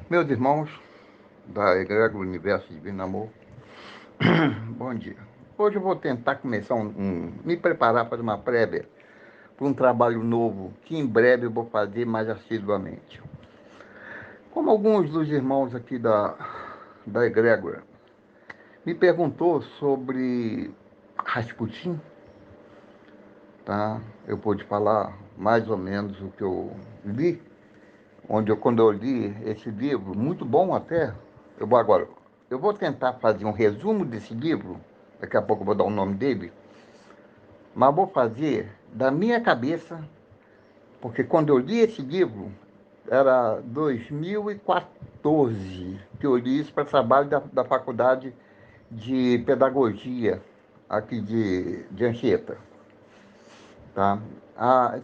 Meus irmãos da Egrégora Universo Divino Amor, bom dia. Hoje eu vou tentar começar me preparar para uma prévia para um trabalho novo que em breve eu vou fazer mais assiduamente. Como alguns dos irmãos aqui da Egrégora me perguntou sobre Rasputin, tá? Eu pude falar mais ou menos o que eu li, quando eu li esse livro, muito bom até, eu vou tentar fazer um resumo desse livro, daqui a pouco eu vou dar o nome dele, mas vou fazer da minha cabeça, porque quando eu li esse livro, era 2014 que eu li isso para trabalho da Faculdade de Pedagogia, aqui de Anchieta, tá?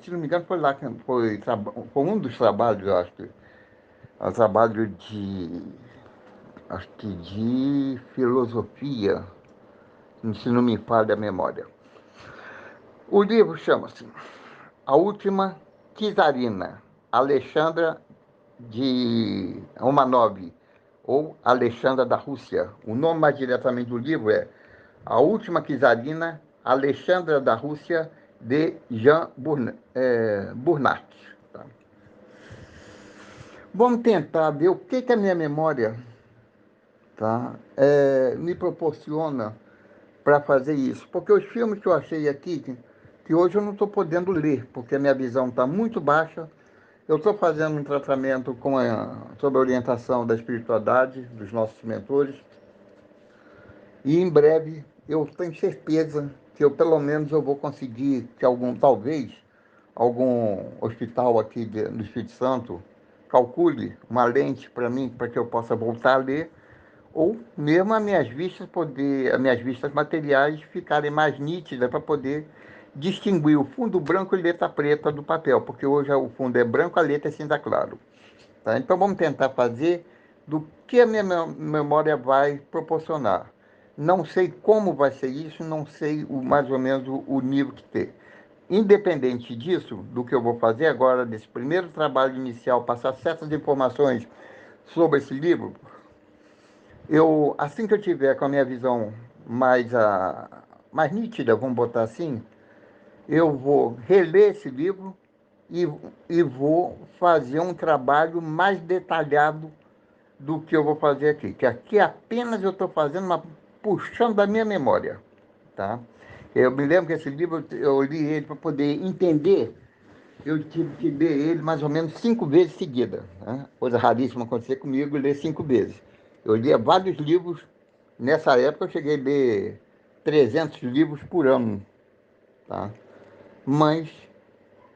Se não me engano, foi lá que foi um dos trabalhos, eu acho que, o trabalho acho que de filosofia, se não me falha a memória. O livro chama-se A Última Czarina, Alexandra de Romanov, ou Alexandra da Rússia. O nome mais diretamente do livro é A Última Czarina, Alexandra da Rússia, de Jean Burnac. Tá? Vamos tentar ver o que a minha memória, tá, me proporciona para fazer isso. Porque os filmes que eu achei aqui, que hoje eu não estou podendo ler, porque a minha visão está muito baixa. Eu estou fazendo um tratamento sob a orientação da espiritualidade, dos nossos mentores, e em breve eu tenho certeza que pelo menos eu vou conseguir que talvez, algum hospital aqui no Espírito Santo calcule uma lente para mim, para que eu possa voltar a ler, ou mesmo as minhas vistas materiais ficarem mais nítidas para poder distinguir o fundo branco e letra preta do papel, porque hoje o fundo é branco, a letra é cinza claro. Tá? Então vamos tentar fazer do que a minha memória vai proporcionar. Não sei como vai ser isso, não sei mais ou menos o nível que ter. Independente disso, do que eu vou fazer agora, desse primeiro trabalho inicial, passar certas informações sobre esse livro, assim que eu tiver com a minha visão mais nítida, vamos botar assim, eu vou reler esse livro e, e vou fazer um trabalho mais detalhado do que eu vou fazer aqui. Que aqui apenas eu estou fazendo puxando da minha memória, tá? Eu me lembro que esse livro, eu li ele para poder entender, eu tive que ler ele mais ou menos 5 vezes seguida, né? Coisa raríssima acontecer comigo, ler 5 vezes. Eu lia vários livros. Nessa época eu cheguei a ler 300 livros por ano, tá? Mas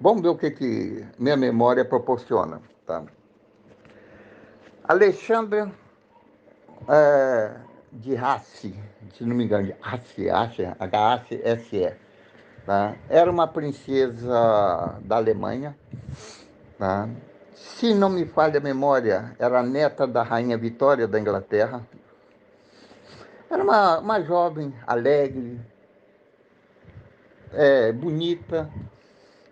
vamos ver o que minha memória proporciona, tá? Alexandra de Hassi, se não me engano, de Hassi, H-A-C-S-E, tá? Era uma princesa da Alemanha, tá? Se não me falha a memória, era neta da rainha Vitória da Inglaterra. Era uma jovem alegre, bonita,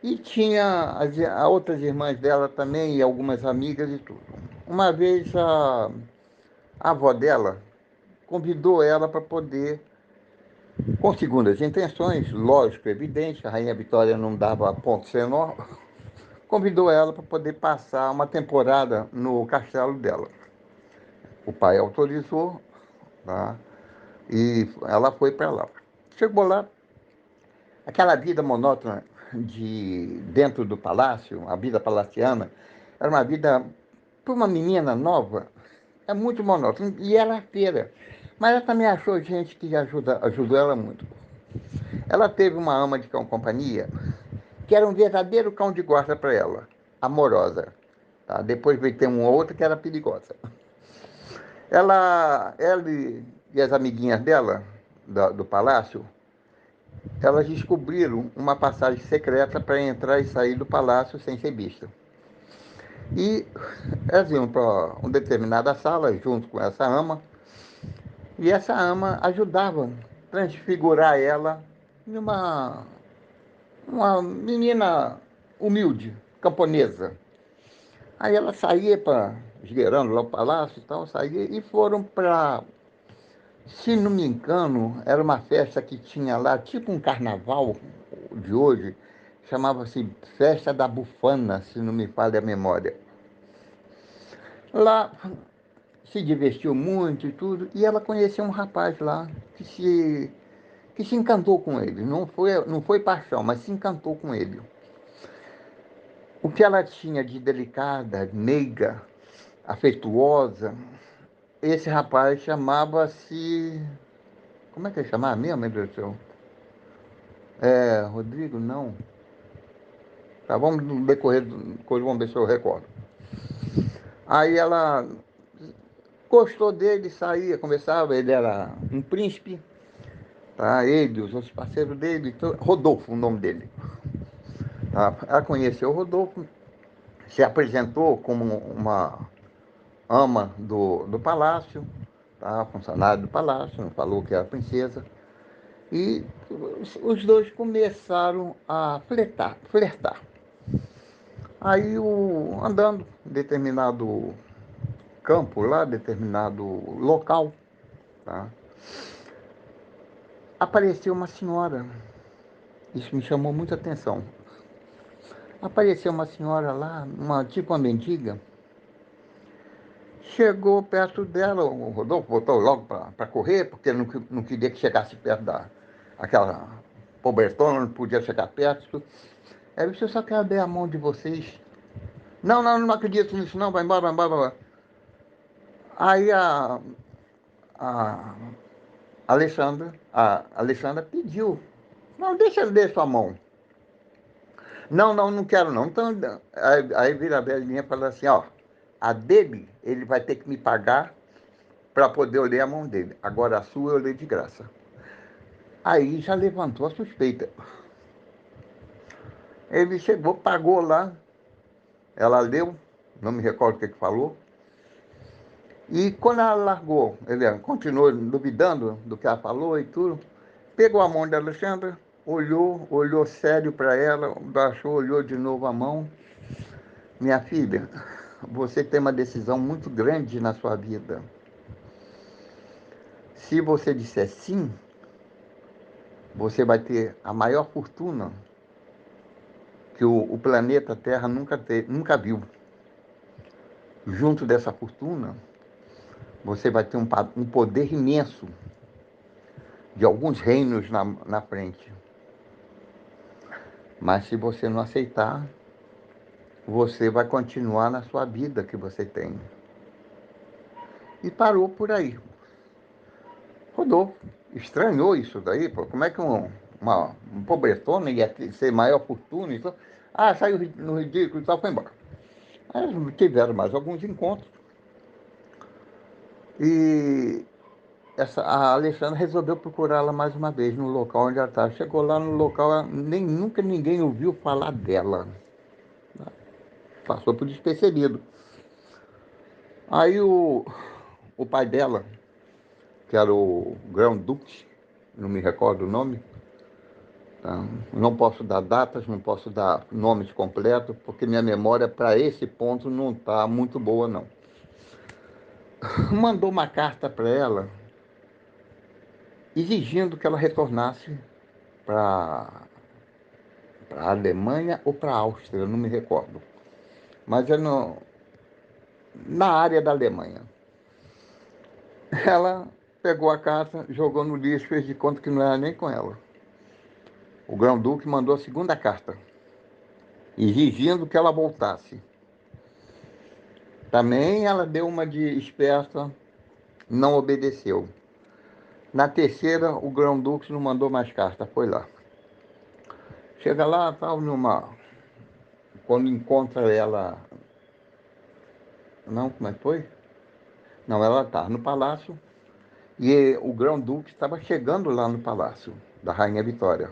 e tinha as outras irmãs dela também, e algumas amigas e tudo. Uma vez a avó dela convidou ela para poder, com segundas intenções, lógico, evidente, a Rainha Vitória não dava ponto sem nó, convidou ela para poder passar uma temporada no castelo dela. O pai autorizou, tá? E ela foi para lá. Chegou lá, aquela vida monótona dentro do palácio, a vida palaciana, era uma vida, para uma menina nova, é muito monótona. E era arteira. Mas ela também achou gente que ajudou ela muito. Ela teve uma ama de cão-companhia que era um verdadeiro cão de guarda para ela, amorosa. Tá? Depois veio ter uma outra que era perigosa. Ela e as amiguinhas dela, do palácio, elas descobriram uma passagem secreta para entrar e sair do palácio sem ser vista. E elas iam para uma determinada sala junto com essa ama, e essa ama ajudava a transfigurar ela em uma menina humilde, camponesa. Aí ela saía para esgueirando lá o palácio e tal, saíram e foram para, se não me engano, era uma festa que tinha lá, tipo um carnaval de hoje, chamava-se Festa da Bufana, se não me falha a memória. Lá se divertiu muito e tudo, e ela conheceu um rapaz lá que se encantou com ele. Não foi paixão, mas se encantou com ele. O que ela tinha de delicada, meiga, afetuosa, esse rapaz chamava-se. Como é que ele chamava mesmo, meu Deus do céu? Rodrigo, não. Tá, vamos no decorrer do coisa, vamos ver se eu recordo. Aí ela gostou dele, saía, conversava, ele era um príncipe, tá? Ele, os outros parceiros dele, Rodolfo, o nome dele. Tá? Ela conheceu o Rodolfo, se apresentou como uma ama do palácio, tá? Funcionário do palácio, falou que era princesa. E os dois começaram a flertar. Aí, andando em determinado campo lá, determinado local, tá? Apareceu uma senhora. Isso me chamou muita atenção. Apareceu uma senhora lá, tipo uma mendiga. Chegou perto dela, o Rodolfo botou logo para correr, porque não queria que chegasse perto aquela pobretona, não podia chegar perto. Aí disse, eu só quero dar a mão de vocês. Não, não, não acredito nisso não, vai embora, vai embora, vai embora. Aí a a Alexandra pediu, não, deixa ele dar sua mão. Não, não, não quero não. Então, aí vira a velhinha e fala assim, ó, a dele, ele vai ter que me pagar para poder olhar a mão dele. Agora a sua eu olhei de graça. Aí já levantou a suspeita. Ele chegou, pagou lá, ela leu, não me recordo o que falou. E quando ela largou, ele continuou duvidando do que ela falou e tudo, pegou a mão da Alexandra, olhou sério para ela, baixou, olhou de novo a mão. Minha filha, você tem uma decisão muito grande na sua vida. Se você disser sim, você vai ter a maior fortuna que o planeta Terra nunca viu. Junto dessa fortuna, você vai ter um poder imenso de alguns reinos na frente. Mas se você não aceitar, você vai continuar na sua vida que você tem. E parou por aí. Rodolfo estranhou isso daí, pô. Como é que um pobretona ia ser maior fortuna? Então, saiu no ridículo e tal, foi embora. Aí tiveram mais alguns encontros. E a Alexandra resolveu procurá-la mais uma vez no local onde ela estava. Chegou lá no local, nunca ninguém ouviu falar dela. Passou por despercebido. Aí o pai dela, que era o Grão-Duque, não me recordo o nome, tá? Não posso dar datas, não posso dar nomes completos, porque minha memória para esse ponto não está muito boa, não. Mandou uma carta para ela, exigindo que ela retornasse para a Alemanha ou para a Áustria, não me recordo. Mas é na área da Alemanha. Ela pegou a carta, jogou no lixo, fez de conta que não era nem com ela. O Grão-Duque mandou a segunda carta, exigindo que ela voltasse. Também ela deu uma de esperta, não obedeceu. Na terceira, o Grão-Duque não mandou mais carta, foi lá. Chega lá, tal, quando encontra ela. Não, como é que foi? Não, ela está no palácio e o Grão-Duque estava chegando lá no palácio da Rainha Vitória.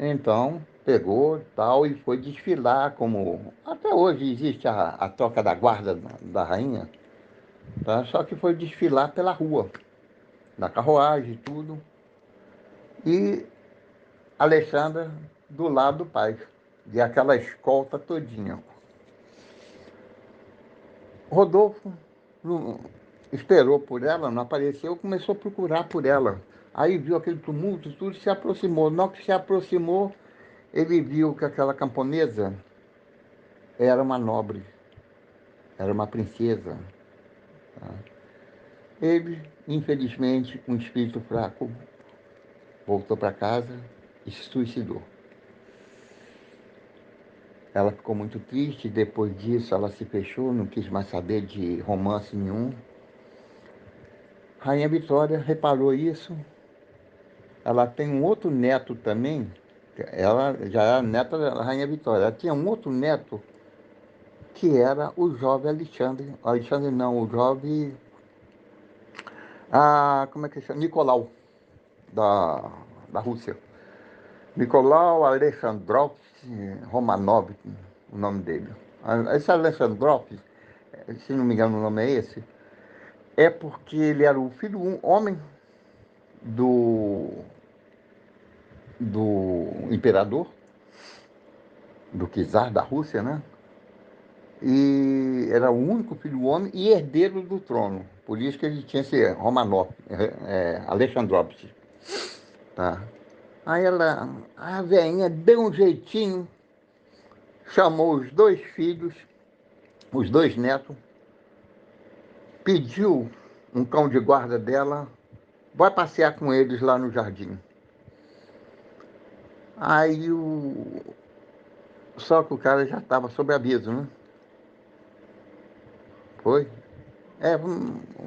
Então, pegou tal e foi desfilar, como até hoje existe a troca da guarda da rainha, tá? Só que foi desfilar pela rua, na carruagem e tudo. E Alexandra do lado do pai, e aquela escolta todinha. Rodolfo esperou por ela, não apareceu, começou a procurar por ela. Aí viu aquele tumulto, tudo, se aproximou. Na hora que se aproximou, ele viu que aquela camponesa era uma nobre, era uma princesa. Ele, infelizmente, um espírito fraco, voltou para casa e se suicidou. Ela ficou muito triste, depois disso ela se fechou, não quis mais saber de romance nenhum. Rainha Vitória reparou isso, ela tem um outro neto também, ela já era neta da Rainha Vitória, ela tinha um outro neto que era o jovem Alexandre, Alexandre não, o jovem, como é que chama? Nicolau, da Rússia. Nicolau Alexandrovich Romanov, o nome dele. Esse Alexandrovich, se não me engano o nome é esse, é porque ele era o filho homem do, do imperador, do czar da Rússia, né? E era o único filho homem e herdeiro do trono. Por isso que ele tinha esse Romanov, Alexandrovich. Tá? Aí a velhinha deu um jeitinho, chamou os dois filhos, os dois netos, pediu um cão de guarda dela, vai passear com eles lá no jardim. Aí Só que o cara já estava sob aviso, né? Foi?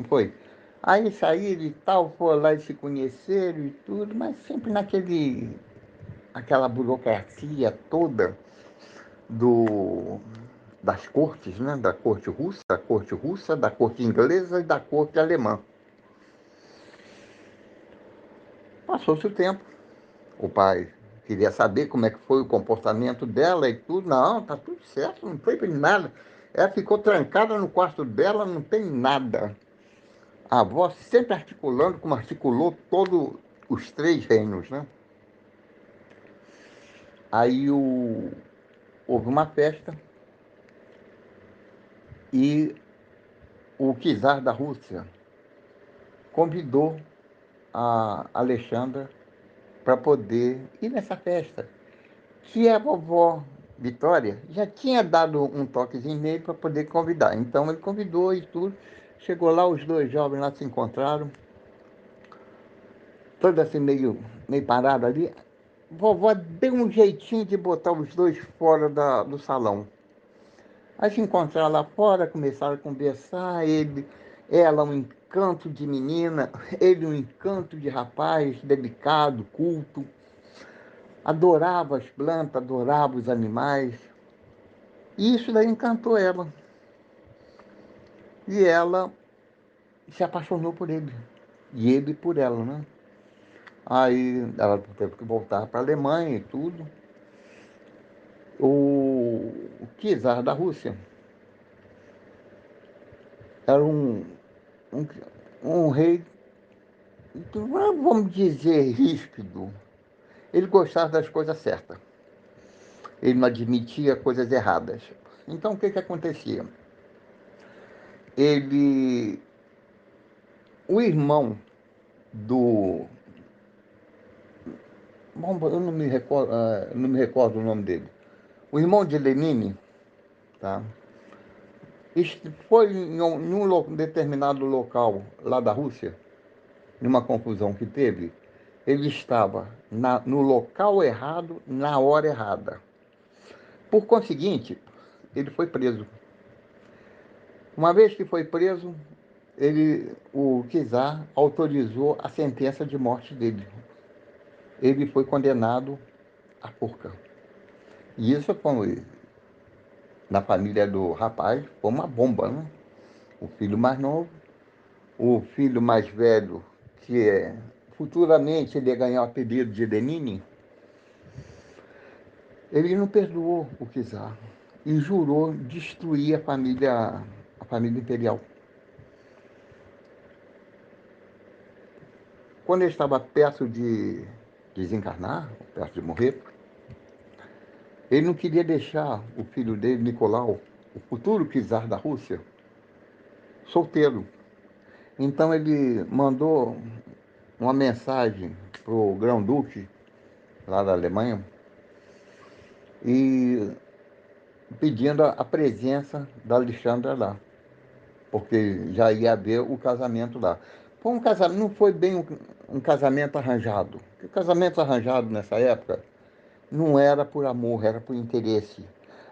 Foi. Aí saíram e tal, foram lá e se conheceram e tudo, mas sempre aquela burocracia toda do, das cortes, né? Da corte russa, da corte inglesa e da corte alemã. Passou-se o tempo. O pai queria saber como é que foi o comportamento dela e tudo. Não, tá tudo certo, não foi nada. Ela ficou trancada no quarto dela, não tem nada. A avó sempre articulando, como articulou todos os três reinos, né? Aí houve uma festa e o czar da Rússia convidou a Alexandra para poder ir nessa festa. Que a vovó Vitória já tinha dado um toquezinho nele para poder convidar. Então ele convidou e tudo. Chegou lá, os dois jovens lá se encontraram, todo assim meio parado ali. Vovó deu um jeitinho de botar os dois fora do salão. Aí se encontraram lá fora, começaram a conversar, ela um encanto de menina, ele um encanto de rapaz, delicado, culto, adorava as plantas, adorava os animais. E isso daí encantou ela. E ela se apaixonou por ele. E ele por ela, né? Aí ela teve que voltar para a Alemanha e tudo. O czar da Rússia era um, um rei, vamos dizer, ríspido. Ele gostava das coisas certas. Ele não admitia coisas erradas. Então, o que acontecia? Ele, o irmão do... Bom, eu não me recordo o nome dele. O irmão de Lenine, tá? Foi em um determinado local lá da Rússia, numa confusão que teve, ele estava no local errado, na hora errada. Por conseguinte, ele foi preso. Uma vez que foi preso, o czar autorizou a sentença de morte dele. Ele foi condenado à forca. E isso foi, na família do rapaz, foi uma bomba, né? O filho mais novo, o filho mais velho, futuramente ele ia ganhar o apelido de Lenin, ele não perdoou o czar e jurou destruir a família imperial. Quando ele estava perto de desencarnar, perto de morrer, ele não queria deixar o filho dele, Nicolau, o futuro czar da Rússia, solteiro. Então ele mandou uma mensagem para o Grão-Duque, lá da Alemanha, e pedindo a presença da Alexandra lá, porque já ia haver o casamento lá. Foi um casamento, não foi bem um casamento arranjado. O casamento arranjado nessa época não era por amor, era por interesse.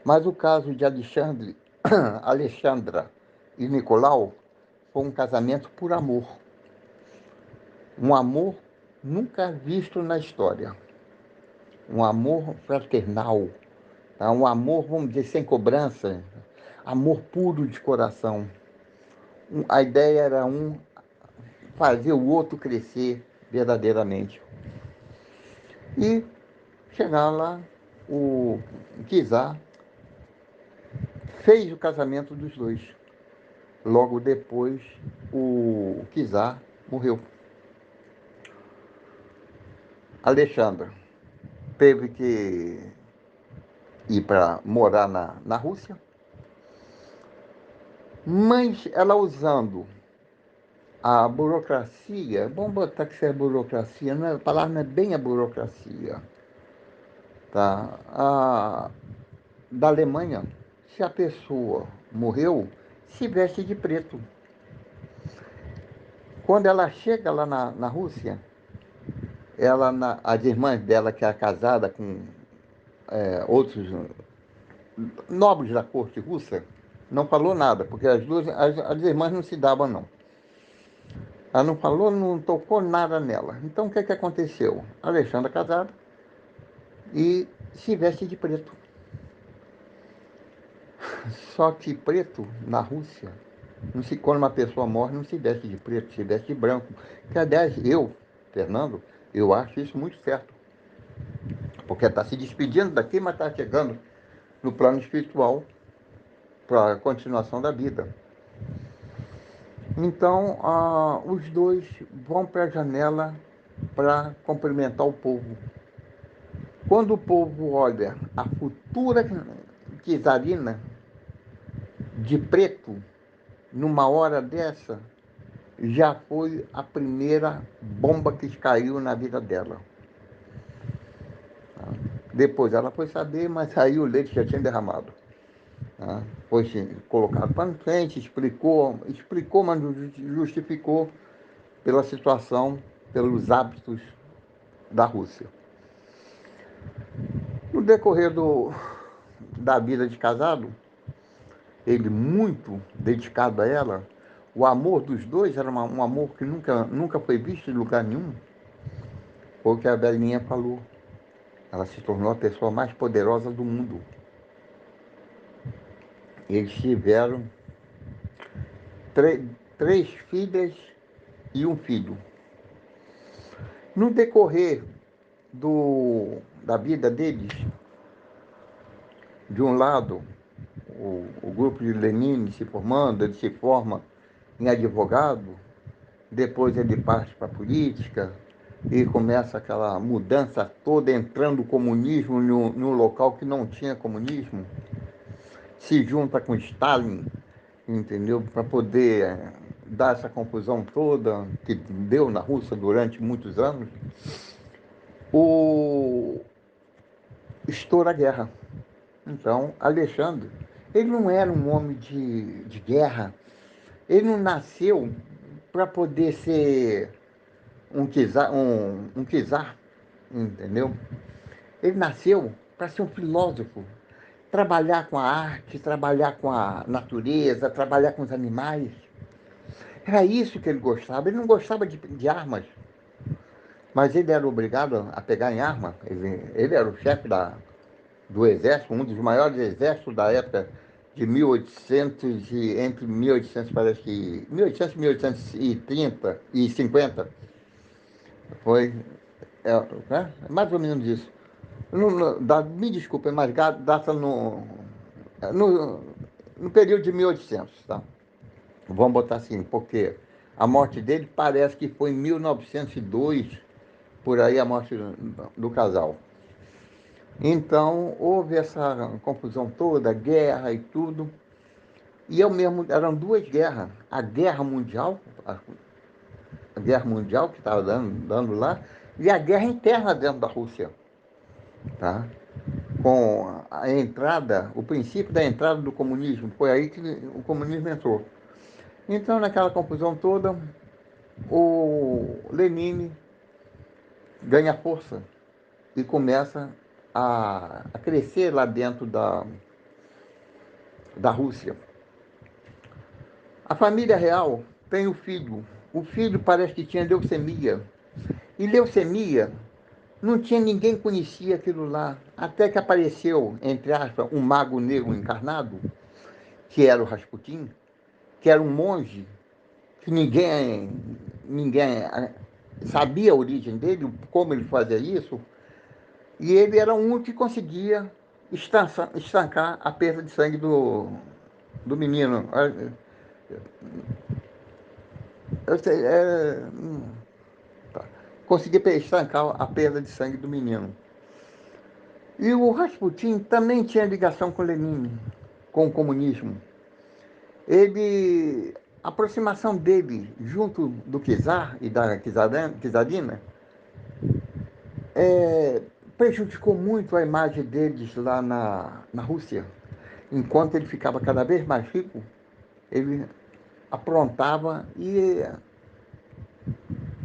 Mas o caso de Alexandre, Alexandra e Nicolau foi um casamento por amor. Um amor nunca visto na história. Um amor fraternal. Tá? Um amor, vamos dizer, sem cobrança. Amor puro de coração. A ideia era fazer o outro crescer verdadeiramente. E chegar lá, o Kizar fez o casamento dos dois. Logo depois, o Kizar morreu. Alexandra teve que ir para morar na Rússia, mas ela usando a burocracia, vamos botar que isso é burocracia, não é, a palavra não é bem a burocracia, tá? Da Alemanha, se a pessoa morreu, se veste de preto. Quando ela chega lá na Rússia, as irmãs dela, que é casada com outros nobres da corte russa, não falou nada, porque as irmãs não se davam, não. Ela não falou, não tocou nada nela. Então o que que aconteceu? A Alexandra casada e se veste de preto. Só que preto, na Rússia, não se, quando uma pessoa morre, não se veste de preto, se veste de branco. Que, aliás, eu, Fernando, eu acho isso muito certo. Porque está se despedindo daqui, mas está chegando no plano espiritual para a continuação da vida. Então, os dois vão para a janela para cumprimentar o povo. Quando o povo olha a futura czarina de preto, numa hora dessa, já foi a primeira bomba que caiu na vida dela. Depois ela foi saber, mas aí o leite já tinha derramado. Foi colocado para frente, explicou, mas não justificou pela situação, pelos hábitos da Rússia. No decorrer da vida de casado, ele muito dedicado a ela, o amor dos dois era um amor que nunca foi visto em lugar nenhum. Foi o que a velhinha falou. Ela se tornou a pessoa mais poderosa do mundo. Eles tiveram três filhas e um filho. No decorrer da vida deles, de um lado, o grupo de Lenin se formando, ele se forma em advogado, depois ele parte para a política e começa aquela mudança toda, entrando o comunismo num local que não tinha comunismo, se junta com Stalin, entendeu? Para poder dar essa confusão toda que deu na Rússia durante muitos anos, estoura a guerra. Então, Alexandre, ele não era um homem de guerra, ele não nasceu para poder ser um czar, entendeu? Ele nasceu para ser um filósofo, trabalhar com a arte, trabalhar com a natureza, trabalhar com os animais. Era isso que ele gostava. Ele não gostava de armas, mas ele era obrigado a pegar em arma. Ele era o chefe do exército, um dos maiores exércitos da época de 1800 entre 1800, parece que 1800 e 1830 e 50. Foi mais ou menos isso. Me desculpe, mas data no, no período de 1800, tá? Vamos botar assim, porque a morte dele parece que foi em 1902, por aí a morte do casal. Então, houve essa confusão toda, guerra e tudo. E eu mesmo, eram duas guerras, a guerra mundial que estava dando lá, e a guerra interna dentro da Rússia, tá? Com a entrada, o princípio da entrada do comunismo, foi aí que o comunismo entrou. Então, naquela confusão toda, o Lenin ganha força e começa a crescer lá dentro da Rússia. A família real tem o filho parece que tinha leucemia, e leucemia não tinha ninguém que conhecia aquilo lá, até que apareceu, entre aspas, um mago negro encarnado, que era o Rasputin, que era um monge, que ninguém sabia a origem dele, como ele fazia isso, e ele era o único que conseguia estancar a perda de sangue do menino. Eu sei, tá. Conseguia estancar a perda de sangue do menino. E o Rasputin também tinha ligação com Lenin, com o comunismo. A aproximação dele junto do czar e da czarina prejudicou muito a imagem deles lá na Rússia. Enquanto ele ficava cada vez mais rico, ele aprontava e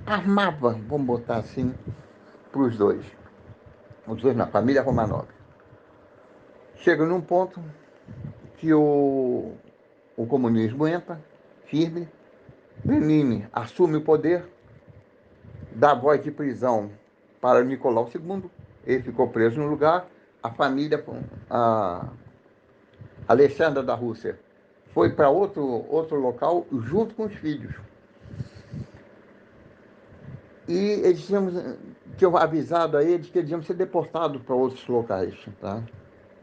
armava, vamos botar assim, para os dois. Os dois na família Romanov. Chega num ponto que o comunismo entra, firme, Lenin assume o poder, dá voz de prisão para Nicolau II, ele ficou preso no lugar, a família, a Alexandra da Rússia, foi para outro local junto com os filhos. E eles tinham avisado a eles que eles iam ser deportados para outros locais, tá?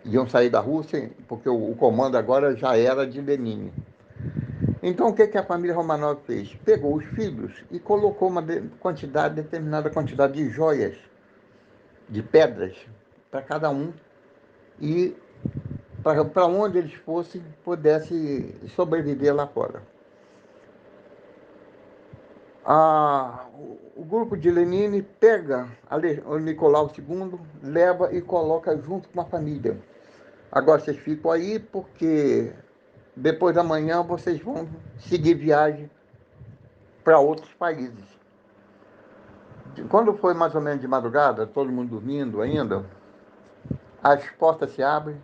Iam sair da Rússia, porque o comando agora já era de Lenin. Então, o que a família Romanov fez? Pegou os filhos e colocou uma determinada quantidade de joias, de pedras, para cada um, e para onde eles fossem, pudesse sobreviver lá fora. O grupo de Lenin pega o Nicolau II, leva e coloca junto com a família. Agora vocês ficam aí porque depois da manhã vocês vão seguir viagem para outros países. Quando foi mais ou menos de madrugada, todo mundo dormindo ainda, as portas se abrem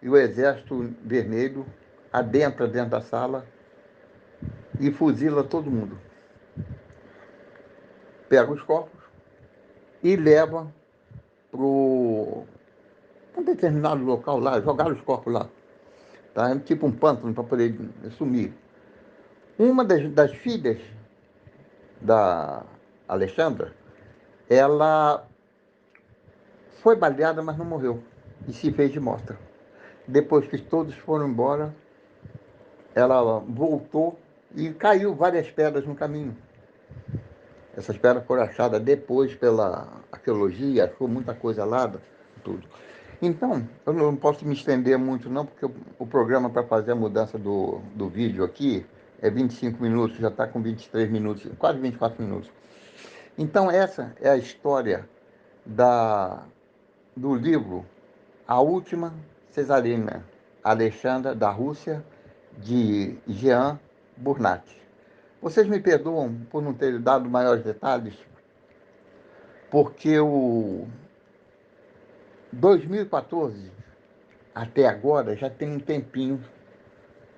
e o exército vermelho adentra dentro da sala e fuzila todo mundo. Pega os corpos e leva para um determinado local lá, jogaram os corpos lá. Tá? Tipo um pântano para poder sumir. Uma das filhas da Alexandra, ela foi baleada, mas não morreu. E se fez de morta. Depois que todos foram embora, ela voltou e caiu várias pedras no caminho. Essas pedras foram achadas depois pela arqueologia, achou muita coisa lá, tudo. Então, eu não posso me estender muito não, porque o programa para fazer a mudança do vídeo aqui é 25 minutos, já está com 23 minutos, quase 24 minutos. Então, essa é a história do livro A Última Cesarina, Alexandra da Rússia, de Jean Burnat. Vocês me perdoam por não ter dado maiores detalhes, porque o 2014 até agora já tem um tempinho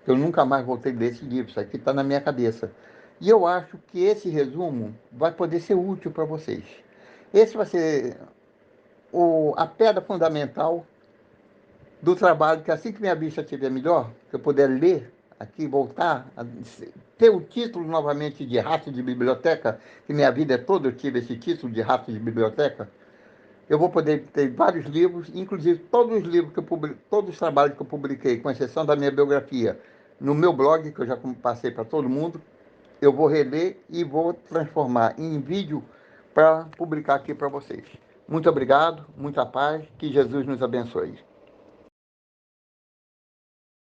que eu nunca mais voltei a ler esse livro, isso aqui está na minha cabeça. E eu acho que esse resumo vai poder ser útil para vocês. Esse vai ser a pedra fundamental do trabalho, que assim que minha vista estiver melhor, que eu puder ler aqui, voltar, ter o título novamente de rato de biblioteca, que minha vida toda eu tive esse título de rato de biblioteca, eu vou poder ter vários livros, inclusive todos os livros que eu publiquei, todos os trabalhos que eu publiquei, com exceção da minha biografia, no meu blog, que eu já passei para todo mundo, eu vou reler e vou transformar em vídeo para publicar aqui para vocês. Muito obrigado, muita paz, que Jesus nos abençoe.